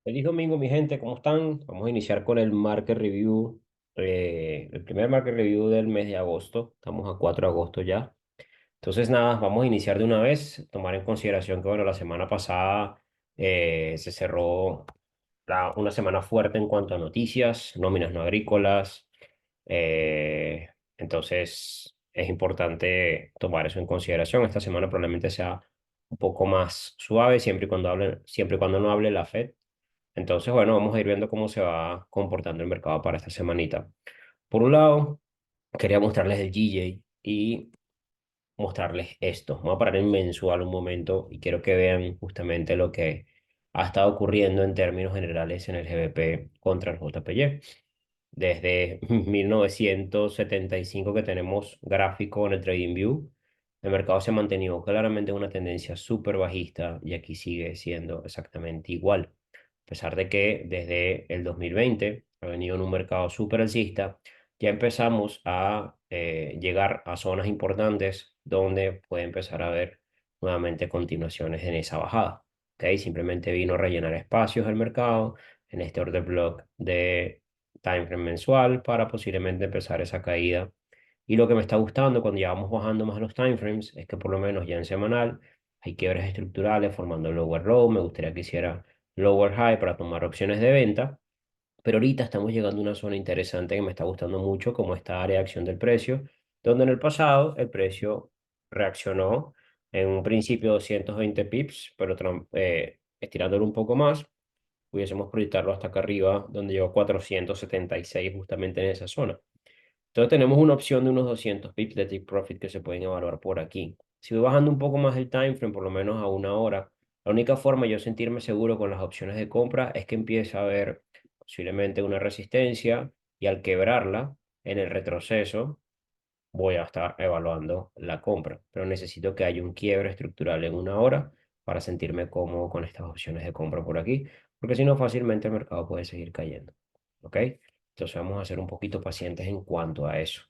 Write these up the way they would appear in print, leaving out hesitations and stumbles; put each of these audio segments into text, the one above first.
Feliz domingo, mi gente, ¿cómo están? Vamos a iniciar con el Market Review, el primer Market Review del mes de agosto. Estamos a 4 de agosto ya. Entonces, nada, vamos a iniciar de una vez. Tomar en consideración que, bueno, la semana pasada se cerró una semana fuerte en cuanto a noticias, nóminas no agrícolas. Entonces, es importante tomar eso en consideración. Esta semana probablemente sea un poco más suave, siempre y cuando no hable la Fed. Entonces, bueno, vamos a ir viendo cómo se va comportando el mercado para esta semanita. Por un lado, quería mostrarles el GJ y mostrarles esto. Vamos a parar en mensual un momento y quiero que vean justamente lo que ha estado ocurriendo en términos generales en el GBP contra el JPY. Desde 1975 que tenemos gráfico en el TradingView, el mercado se ha mantenido claramente en una tendencia súper bajista y aquí sigue siendo exactamente igual. A pesar de que desde el 2020 ha venido en un mercado súper alcista, ya empezamos a llegar a zonas importantes donde puede empezar a haber nuevamente continuaciones en esa bajada. ¿Ok? Simplemente vino a rellenar espacios del mercado en este order block de timeframe mensual para posiblemente empezar esa caída. Y lo que me está gustando cuando ya vamos bajando más los timeframes es que por lo menos ya en semanal hay quiebres estructurales formando lower low. Me gustaría que hiciera lower high para tomar opciones de venta. Pero ahorita estamos llegando a una zona interesante que me está gustando mucho, como esta área de acción del precio, donde en el pasado el precio reaccionó en un principio 220 pips, pero estirándolo un poco más, pudiésemos proyectarlo hasta acá arriba, donde llegó a 476 justamente en esa zona. Entonces tenemos una opción de unos 200 pips de take profit que se pueden evaluar por aquí. Si voy bajando un poco más el time frame, por lo menos a una hora, la única forma de yo sentirme seguro con las opciones de compra es que empiece a haber posiblemente una resistencia y al quebrarla en el retroceso voy a estar evaluando la compra. Pero necesito que haya un quiebre estructural en una hora para sentirme cómodo con estas opciones de compra por aquí, porque si no fácilmente el mercado puede seguir cayendo. ¿Ok? Entonces vamos a ser un poquito pacientes en cuanto a eso.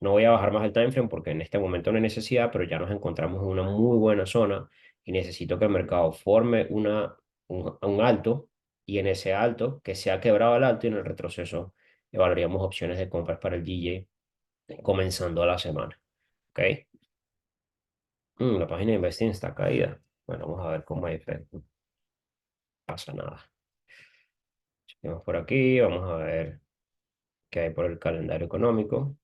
No voy a bajar más el time frame porque en este momento no hay necesidad, pero ya nos encontramos en una muy buena zona y necesito que el mercado forme un alto y en ese alto, que se ha quebrado el alto y en el retroceso evaluaríamos opciones de compras para el DJ comenzando la semana. ¿Ok? La página de Investing está caída. Bueno, vamos a ver cómo hay efecto. No pasa nada. Chequemos por aquí, vamos a ver qué hay por el calendario económico.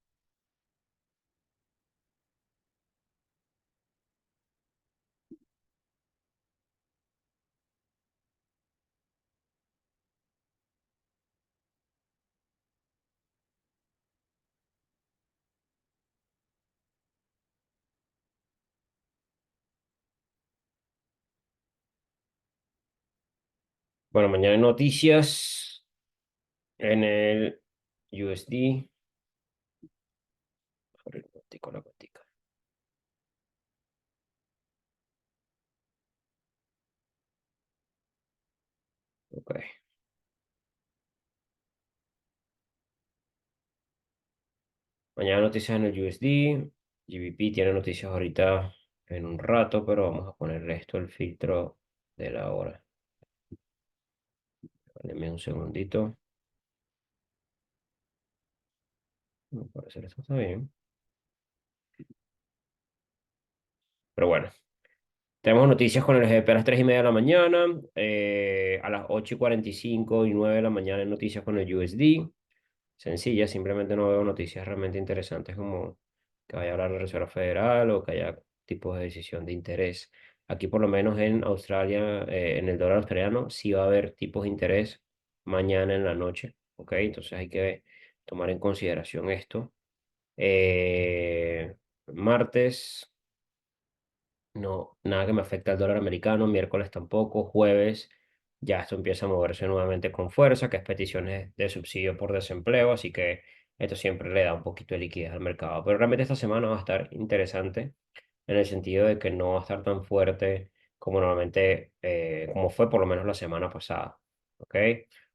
Bueno, mañana hay noticias en el USD. Abrir un momentico la cuentica. Ok. Mañana noticias en el USD. GBP tiene noticias ahorita en un rato, pero vamos a ponerle esto el filtro de la hora. Dame un segundito. Al parecer esto está bien. Pero bueno. Tenemos noticias con el GDP a las 3:30 de la mañana, a las 8:45 y 9 de la mañana hay noticias con el USD. Sencilla, simplemente no veo noticias realmente interesantes como que vaya a hablar la Reserva Federal o que haya tipos de decisión de interés. Aquí por lo menos en Australia, en el dólar australiano, sí va a haber tipos de interés mañana en la noche, ¿ok? Entonces hay que tomar en consideración esto. Martes. No, nada que me afecte al dólar americano, miércoles tampoco, jueves ya esto empieza a moverse nuevamente con fuerza, que es peticiones de subsidio por desempleo, así que esto siempre le da un poquito de liquidez al mercado. Pero realmente esta semana va a estar interesante en el sentido de que no va a estar tan fuerte como normalmente, como fue por lo menos la semana pasada. ¿Ok?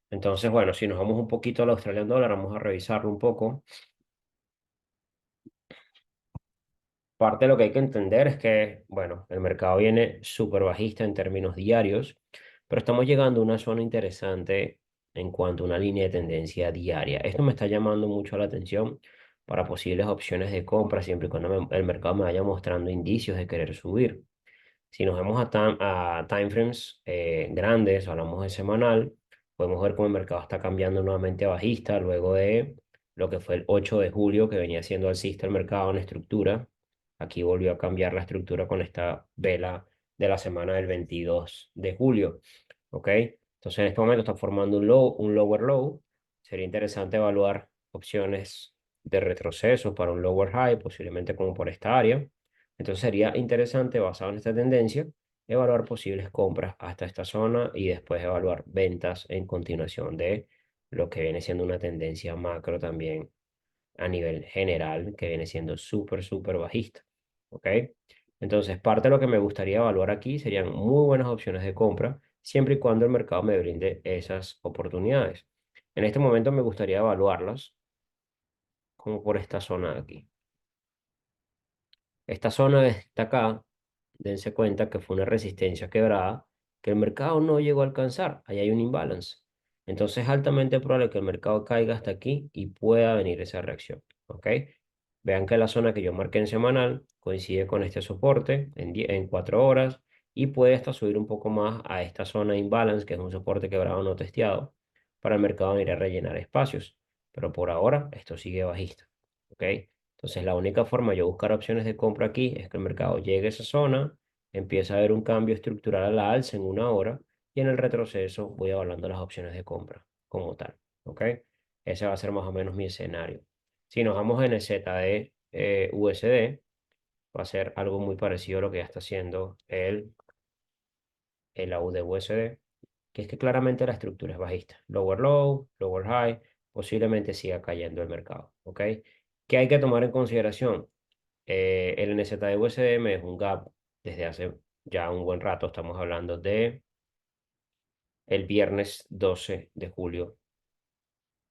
Entonces, bueno, si nos vamos un poquito al Australian Dollar, vamos a revisarlo un poco. Parte de lo que hay que entender es que, bueno, el mercado viene súper bajista en términos diarios. pero estamos llegando a una zona interesante en cuanto a una línea de tendencia diaria. Esto me está llamando mucho la atención para posibles opciones de compra, siempre y cuando el mercado me vaya mostrando indicios de querer subir. Si nos vemos a timeframes grandes, hablamos de semanal, podemos ver cómo el mercado está cambiando nuevamente a bajista luego de lo que fue el 8 de julio, que venía siendo alcista el mercado en estructura. Aquí volvió a cambiar la estructura con esta vela de la semana del 22 de julio. ¿Ok? Entonces en este momento está formando un low, un lower low. Sería interesante evaluar opciones de retroceso para un lower high, posiblemente como por esta área. Entonces sería interesante, basado en esta tendencia, evaluar posibles compras hasta esta zona y después evaluar ventas en continuación de lo que viene siendo una tendencia macro también a nivel general, que viene siendo súper, súper bajista. ¿Ok? Entonces, parte de lo que me gustaría evaluar aquí serían muy buenas opciones de compra, siempre y cuando el mercado me brinde esas oportunidades. En este momento me gustaría evaluarlas como por esta zona de aquí. Esta zona de acá, dense cuenta que fue una resistencia quebrada que el mercado no llegó a alcanzar. Ahí hay un imbalance. Entonces es altamente probable que el mercado caiga hasta aquí y pueda venir esa reacción. ¿Ok? Vean que la zona que yo marqué en semanal coincide con este soporte en 4 horas y puede hasta subir un poco más a esta zona de imbalance, que es un soporte quebrado no testeado, para el mercado venir a rellenar espacios. Pero por ahora esto sigue bajista. ¿Ok? Entonces, la única forma de yo buscar opciones de compra aquí es que el mercado llegue a esa zona, empiece a haber un cambio estructural a la alza en una hora y en el retroceso voy evaluando las opciones de compra como tal. ¿Ok? Ese va a ser más o menos mi escenario. Si nos vamos en el Z de USD, va a ser algo muy parecido a lo que ya está haciendo el AUD USD, que es que claramente la estructura es bajista. Lower low, lower high, posiblemente siga cayendo el mercado. ¿Ok? ¿Qué hay que tomar en consideración? El NZ de USDM es un gap desde hace ya un buen rato. Estamos hablando de el viernes 12 de julio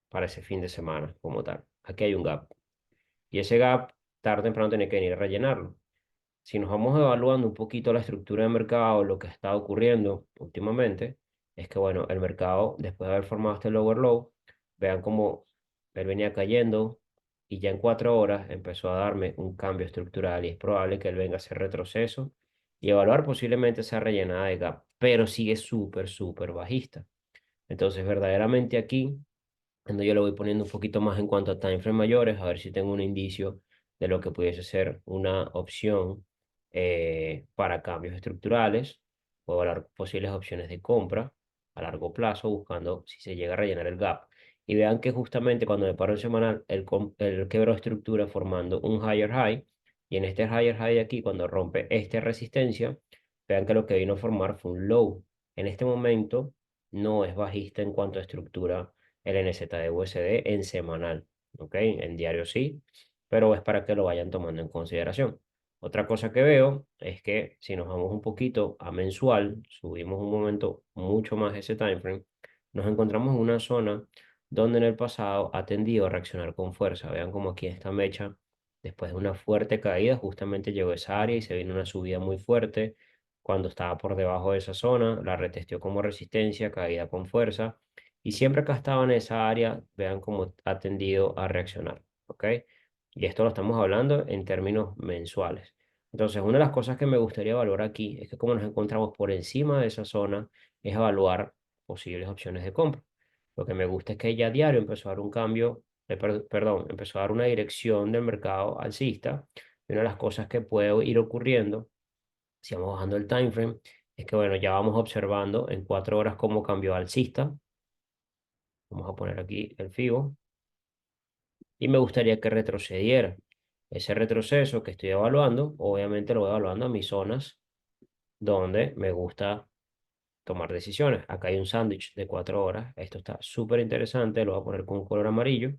para ese fin de semana como tal. Aquí hay un gap. Y ese gap, tarde o temprano, tiene que venir a rellenarlo. Si nos vamos evaluando un poquito la estructura de mercado, lo que está ocurriendo últimamente, es que, bueno, el mercado, después de haber formado este lower low, vean cómo él venía cayendo y ya en 4 horas empezó a darme un cambio estructural y es probable que él venga a hacer retroceso y evaluar posiblemente esa rellenada de gap, pero sigue súper, súper bajista. Entonces, verdaderamente aquí cuando yo le voy poniendo un poquito más en cuanto a timeframes mayores, a ver si tengo un indicio de lo que pudiese ser una opción para cambios estructurales. Puedo hablar posibles opciones de compra a largo plazo, buscando si se llega a rellenar el gap. Y vean que justamente cuando me paro en semanal, el quebró estructura formando un higher high. Y en este higher high de aquí, cuando rompe esta resistencia, vean que lo que vino a formar fue un low. En este momento no es bajista en cuanto a estructura el NZ de USD en semanal, ¿ok? En diario sí, pero es para que lo vayan tomando en consideración. Otra cosa que veo es que si nos vamos un poquito a mensual, subimos un momento mucho más ese time frame, nos encontramos en una zona donde en el pasado ha tendido a reaccionar con fuerza. Vean como aquí esta mecha, después de una fuerte caída, justamente llegó a esa área y se vino una subida muy fuerte. Cuando estaba por debajo de esa zona, la retesteó como resistencia, caída con fuerza y siempre que ha estado en esa área, vean cómo ha tendido a reaccionar, ¿ok? Y esto lo estamos hablando en términos mensuales. Entonces, una de las cosas que me gustaría evaluar aquí es que como nos encontramos por encima de esa zona, es evaluar posibles opciones de compra. Lo que me gusta es que ya a diario empezó a dar un cambio, perdón, empezó a dar una dirección del mercado alcista. Y una de las cosas que puede ir ocurriendo, si vamos bajando el time frame, es que, bueno, ya vamos observando en 4 horas cómo cambió alcista. Vamos a poner aquí el FIBO. Y me gustaría que retrocediera. Ese retroceso que estoy evaluando, obviamente lo voy evaluando a mis zonas donde me gusta tomar decisiones. Acá hay un sándwich de 4 horas. Esto está súper interesante. Lo voy a poner con un color amarillo.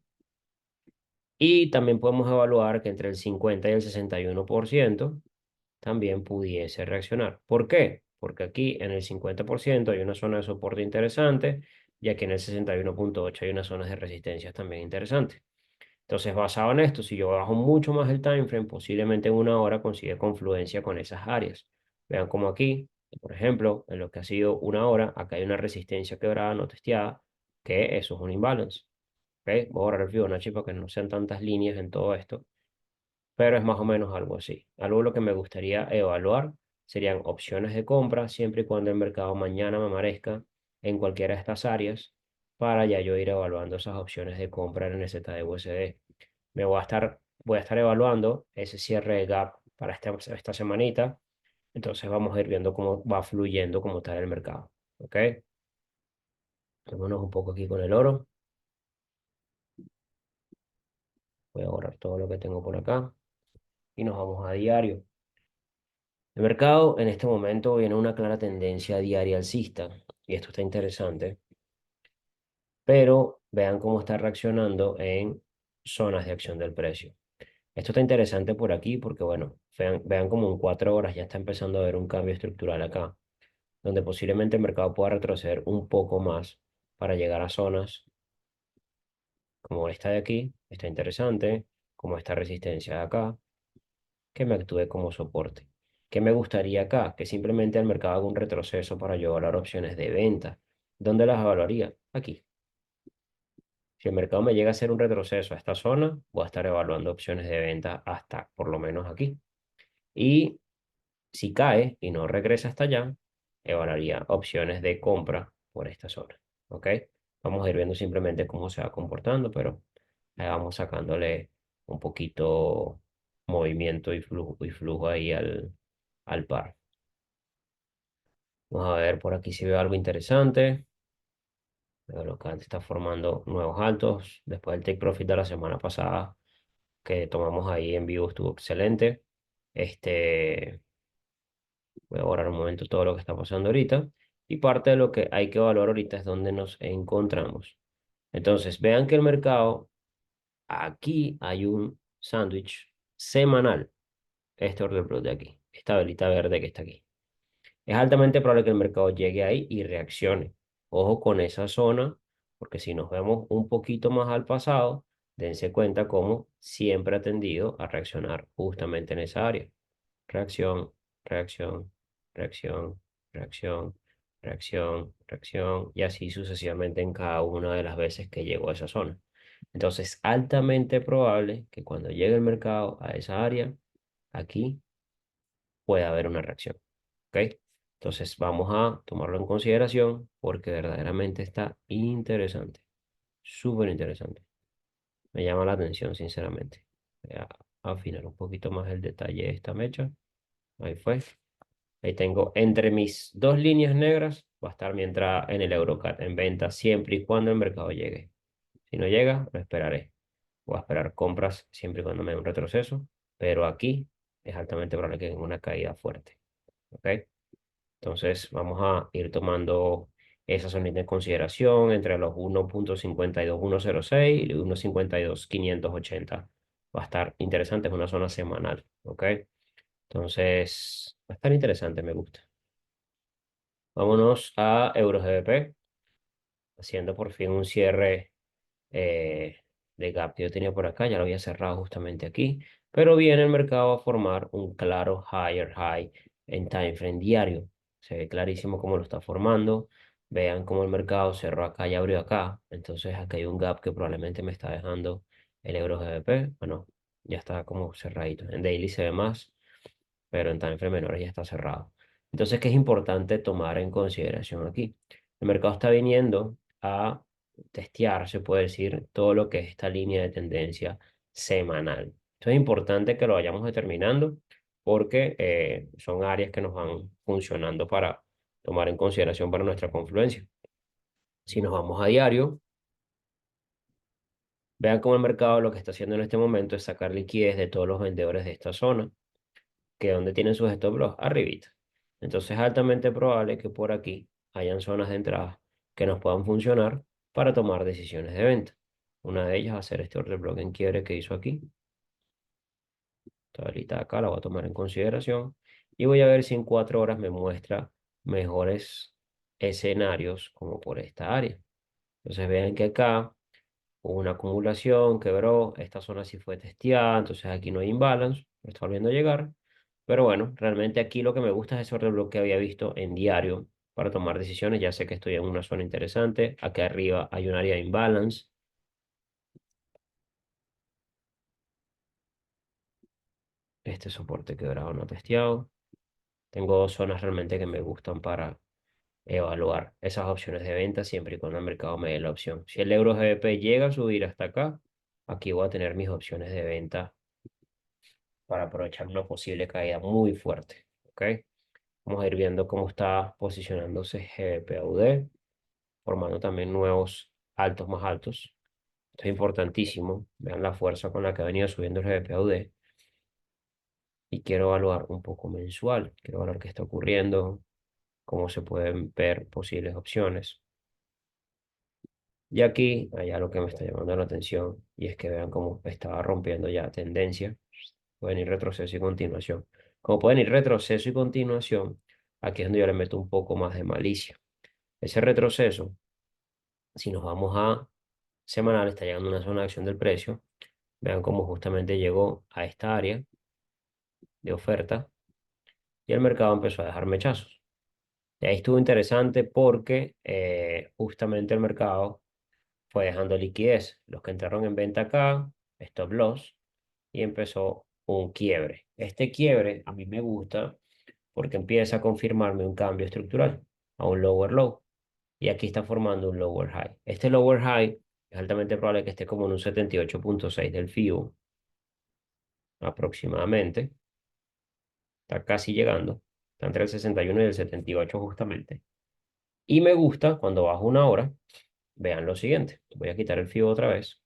Y también podemos evaluar que entre el 50 y el 61% también pudiese reaccionar. ¿Por qué? Porque aquí en el 50% hay una zona de soporte interesante y aquí en el 61,8 hay unas zonas de resistencia también interesantes. Entonces, basado en esto, si yo bajo mucho más el time frame, posiblemente en una hora consiga confluencia con esas áreas. Vean como aquí Por ejemplo, en lo que ha sido una hora, acá hay una resistencia quebrada no testeada, que eso es un imbalance. ¿Ok? Voy a borrar el Fibonacci para que no sean tantas líneas en todo esto, pero es más o menos algo así. Algo lo que me gustaría evaluar serían opciones de compra siempre y cuando el mercado mañana me aparezca en cualquiera de estas áreas para ya yo ir evaluando esas opciones de compra en el ZUSD. Voy a estar evaluando ese cierre de gap para esta semanita. Entonces vamos a ir viendo cómo va fluyendo como está el mercado. ¿Ok? Vámonos un poco aquí con el oro. Voy a borrar todo lo que tengo por acá y nos vamos a diario. El mercado en este momento viene una clara tendencia diaria alcista y esto está interesante, pero vean cómo está reaccionando en zonas de acción del precio. Esto está interesante por aquí porque, bueno, vean como en 4 horas ya está empezando a haber un cambio estructural acá, donde posiblemente el mercado pueda retroceder un poco más para llegar a zonas como esta de aquí, está interesante, como esta resistencia de acá, que me actúe como soporte. ¿Qué me gustaría acá? Que simplemente el mercado haga un retroceso para yo evaluar opciones de venta. ¿Dónde las evaluaría? Aquí. Si el mercado me llega a hacer un retroceso a esta zona, voy a estar evaluando opciones de venta hasta por lo menos aquí. Y si cae y no regresa hasta allá, evaluaría opciones de compra por esta zona. ¿Ok? Vamos a ir viendo simplemente cómo se va comportando, pero ahí vamos sacándole un poquito movimiento y flujo ahí al par. Vamos a ver por aquí si veo algo interesante. Veo lo que está formando nuevos altos. Después del take profit de la semana pasada que tomamos ahí en vivo estuvo excelente. Voy a borrar un momento todo lo que está pasando ahorita. Y parte de lo que hay que evaluar ahorita es dónde nos encontramos. Entonces, vean que el mercado, aquí hay un sándwich semanal. Este order block de aquí. Esta velita verde que está aquí. Es altamente probable que el mercado llegue ahí y reaccione. Ojo con esa zona, porque si nos vemos un poquito más al pasado, dense cuenta cómo siempre ha tendido a reaccionar justamente en esa área. Reacción, reacción, reacción, reacción, reacción, reacción, y así sucesivamente en cada una de las veces que llegó a esa zona. Entonces, altamente probable que cuando llegue el mercado a esa área, aquí pueda haber una reacción. ¿Ok? Entonces, vamos a tomarlo en consideración porque verdaderamente está interesante, súper interesante. Me llama la atención, sinceramente. Voy a afinar un poquito más el detalle de esta mecha. Ahí fue. Ahí tengo entre mis dos líneas negras, va a estar mi entrada en el Eurocat en venta siempre y cuando el mercado llegue. Si no llega, lo esperaré. Voy a esperar compras siempre y cuando me dé un retroceso, pero aquí es altamente probable que tenga una caída fuerte. ¿Ok? Entonces vamos a ir tomando esa zonita en consideración entre los 1.52106 y 1.52580. Va a estar interesante, es una zona semanal. ¿Ok? Entonces, va a estar interesante, me gusta. Vámonos a EuroGBP, haciendo por fin un cierre eh, de gap que yo tenía por acá, ya lo había cerrado justamente aquí, pero viene el mercado a formar un claro higher high en time frame diario. Se ve clarísimo cómo lo está formando. Vean cómo el mercado cerró acá y abrió acá. Entonces aquí hay un gap que probablemente me está dejando el EuroGBP. Bueno, ya está como cerradito. En daily se ve más, pero en time frame menores ya está cerrado. Entonces, ¿qué es importante tomar en consideración aquí? El mercado está viniendo a testear, se puede decir, todo lo que es esta línea de tendencia semanal. Esto es importante que lo vayamos determinando porque son áreas que nos van funcionando para tomar en consideración para nuestra confluencia. Si nos vamos a diario, vean cómo el mercado lo que está haciendo en este momento es sacar liquidez de todos los vendedores de esta zona que donde tienen sus stop loss arribita. Entonces es altamente probable que por aquí hayan zonas de entrada que nos puedan funcionar para tomar decisiones de venta. Una de ellas va a ser este order block en quiebre que hizo aquí. Esta ahorita acá la voy a tomar en consideración y voy a ver si en 4 horas me muestra mejores escenarios como por esta área. Entonces vean que acá hubo una acumulación, quebró, esta zona sí fue testeada, entonces aquí no hay imbalance, me está volviendo a llegar. Pero bueno, realmente aquí lo que me gusta es eso lo que había visto en diario para tomar decisiones. Ya sé que estoy en una zona interesante. Aquí arriba hay un área de imbalance. Este soporte quebrado no testeado. Tengo dos zonas realmente que me gustan para evaluar esas opciones de venta siempre y cuando el mercado me dé la opción. Si el euro GBP llega a subir hasta acá, aquí voy a tener mis opciones de venta para aprovechar una posible caída muy fuerte. ¿Ok? Vamos a ir viendo cómo está posicionándose GBP-UD, formando también nuevos altos más altos. Esto es importantísimo. Vean la fuerza con la que ha venido subiendo el GBP-UD. Y quiero evaluar un poco mensual. Quiero evaluar qué está ocurriendo, cómo se pueden ver posibles opciones. Y aquí hay algo que me está llamando la atención y es que vean cómo estaba rompiendo ya tendencia. Pueden ir retroceso y continuación. Como pueden ir retroceso y continuación, aquí es donde yo le meto un poco más de malicia. Ese retroceso, si nos vamos a semanal, está llegando a una zona de acción del precio. Vean cómo justamente llegó a esta área de oferta y el mercado empezó a dejar mechazos. Y ahí estuvo interesante porque justamente el mercado fue dejando liquidez. Los que entraron en venta acá, stop loss, y empezó un quiebre. Este quiebre a mí me gusta porque empieza a confirmarme un cambio estructural a un lower low. Y aquí está formando un lower high. Este lower high es altamente probable que esté como en un 78,6 del FIBO aproximadamente. Está casi llegando. Está entre el 61 y el 78 justamente. Y me gusta cuando bajo una hora, vean lo siguiente. Voy a quitar el FIBO otra vez.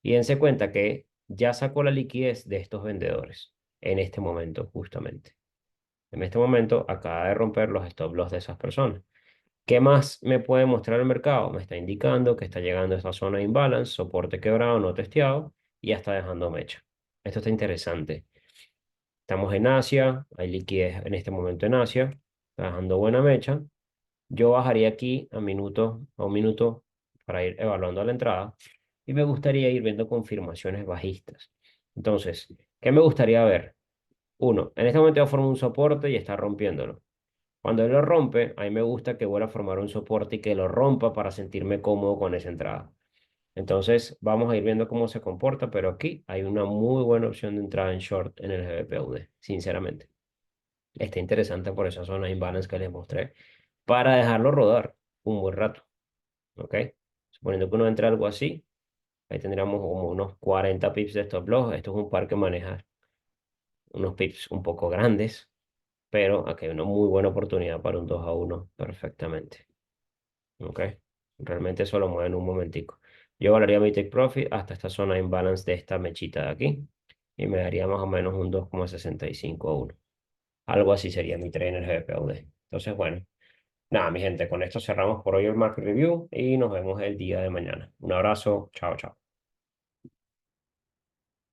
Y dense cuenta que ya sacó la liquidez de estos vendedores en este momento, justamente. En este momento acaba de romper los stop loss de esas personas. ¿Qué más me puede mostrar el mercado? Me está indicando que está llegando a esta zona de imbalance, soporte quebrado, no testeado, y ya está dejando mecha. Esto está interesante. Estamos en Asia, hay liquidez en este momento en Asia, está dejando buena mecha. Yo bajaría aquí a un minuto para ir evaluando la entrada y me gustaría ir viendo confirmaciones bajistas. Entonces, ¿qué me gustaría ver? Uno, en este momento ya forma un soporte y está rompiéndolo. Cuando él lo rompe, a mí me gusta que vuelva a formar un soporte y que lo rompa para sentirme cómodo con esa entrada. Entonces, vamos a ir viendo cómo se comporta, pero aquí hay una muy buena opción de entrada en short en el GBPUD, sinceramente. Está interesante por esa zona de imbalance que les mostré para dejarlo rodar un buen rato, ¿ok? Suponiendo que uno entre algo así, ahí tendríamos como unos 40 pips de stop loss. Esto es un par que maneja unos pips un poco grandes, pero aquí hay una muy buena oportunidad para un 2-1 perfectamente. ¿Ok? Realmente eso lo mueve en un momentico. Yo valoraría mi take profit hasta esta zona de imbalance de esta mechita de aquí y me daría más o menos un 2,65 a 1. Algo así sería mi trainer GBPUD. Entonces, bueno, nada, mi gente, con esto cerramos por hoy el market review y nos vemos el día de mañana. Un abrazo, chao, chao.